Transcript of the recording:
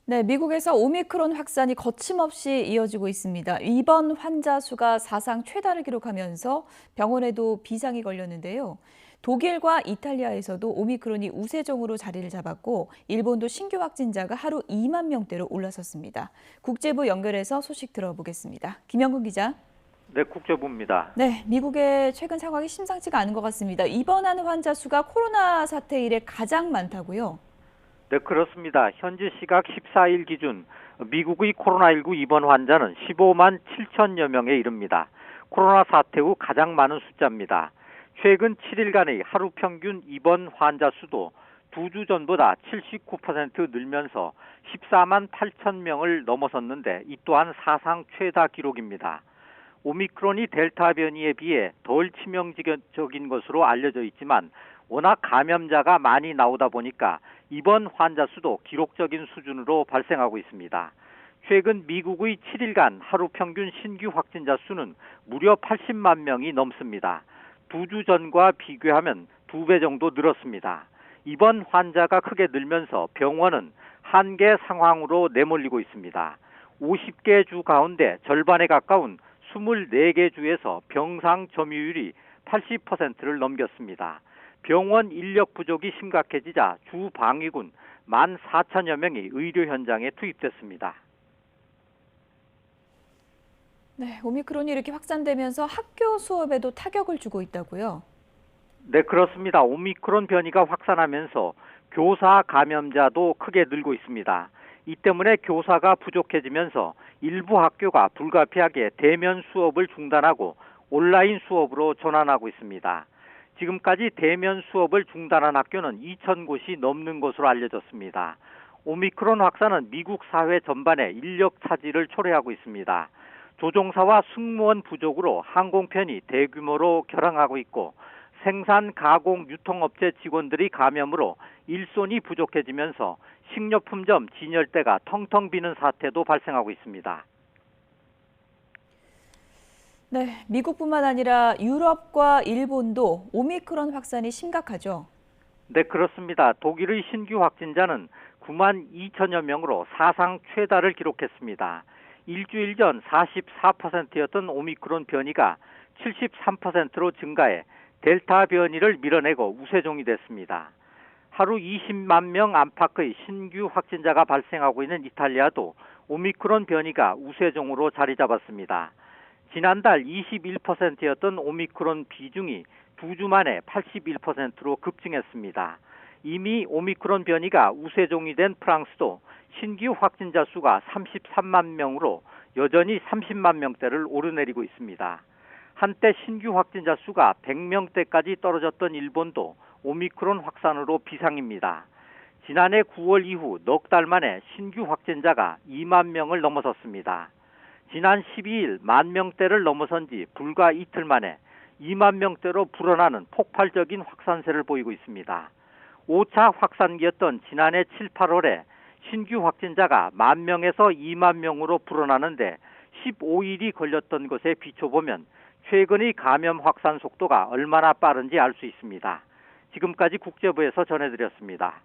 네, 미국에서 오미크론 확산이 거침없이 이어지고 있습니다. 입원 환자 수가 사상 최다를 기록하면서 병원에도 비상이 걸렸는데요. 독일과 이탈리아에서도 오미크론이 우세종으로 자리를 잡았고 일본도 신규 확진자가 하루 2만 명대로 올라섰습니다. 국제부 연결해서 소식 들어보겠습니다. 김영근 기자. 네, 국제부입니다. 네, 미국의 최근 상황이 심상치가 않은 것 같습니다. 입원하는 환자 수가 코로나 사태 이래 가장 많다고요? 네, 그렇습니다. 현지 시각 14일 기준 미국의 코로나19 입원 환자는 15만 7천여 명에 이릅니다. 코로나 사태 후 가장 많은 숫자입니다. 최근 7일간의 하루 평균 입원 환자 수도 2주 전보다 79% 늘면서 14만 8천 명을 넘어섰는데 이 또한 사상 최다 기록입니다. 오미크론이 델타 변이에 비해 덜 치명적인 것으로 알려져 있지만 워낙 감염자가 많이 나오다 보니까 입원 환자 수도 기록적인 수준으로 발생하고 있습니다. 최근 미국의 7일간 하루 평균 신규 확진자 수는 무려 80만 명이 넘습니다. 2주 전과 비교하면 2배 정도 늘었습니다. 입원 환자가 크게 늘면서 병원은 한계 상황으로 내몰리고 있습니다. 50개 주 가운데 절반에 가까운 24개 주에서 병상 점유율이 80%를 넘겼습니다. 병원 인력 부족이 심각해지자 주 방위군 14,000여 명이 의료 현장에 투입됐습니다. 네, 오미크론이 이렇게 확산되면서 학교 수업에도 타격을 주고 있다고요? 네, 그렇습니다. 오미크론 변이가 확산하면서 교사 감염자도 크게 늘고 있습니다. 이 때문에 교사가 부족해지면서 일부 학교가 불가피하게 대면 수업을 중단하고 온라인 수업으로 전환하고 있습니다. 지금까지 대면 수업을 중단한 학교는 2,000곳이 넘는 것으로 알려졌습니다. 오미크론 확산은 미국 사회 전반에 인력 차질을 초래하고 있습니다. 조종사와 승무원 부족으로 항공편이 대규모로 결항하고 있고 생산, 가공, 유통업체 직원들이 감염으로 일손이 부족해지면서 식료품점 진열대가 텅텅 비는 사태도 발생하고 있습니다. 네, 미국뿐만 아니라 유럽과 일본도 오미크론 확산이 심각하죠. 네, 그렇습니다. 독일의 신규 확진자는 9만 2천여 명으로 사상 최다를 기록했습니다. 일주일 전 44%였던 오미크론 변이가 73%로 증가해 델타 변이를 밀어내고 우세종이 됐습니다. 하루 20만 명 안팎의 신규 확진자가 발생하고 있는 이탈리아도 오미크론 변이가 우세종으로 자리 잡았습니다. 지난달 21%였던 오미크론 비중이 2주 만에 81%로 급증했습니다. 이미 오미크론 변이가 우세종이 된 프랑스도 신규 확진자 수가 33만 명으로 여전히 30만 명대를 오르내리고 있습니다. 한때 신규 확진자 수가 100명대까지 떨어졌던 일본도 오미크론 확산으로 비상입니다. 지난해 9월 이후 넉 달 만에 신규 확진자가 2만 명을 넘어섰습니다. 지난 12일 1만 명대를 넘어선 지 불과 이틀 만에 2만 명대로 불어나는 폭발적인 확산세를 보이고 있습니다. 5차 확산기였던 지난해 7, 8월에 신규 확진자가 1만 명에서 2만 명으로 불어나는데 15일이 걸렸던 것에 비춰보면 최근의 감염 확산 속도가 얼마나 빠른지 알 수 있습니다. 지금까지 국제부에서 전해드렸습니다.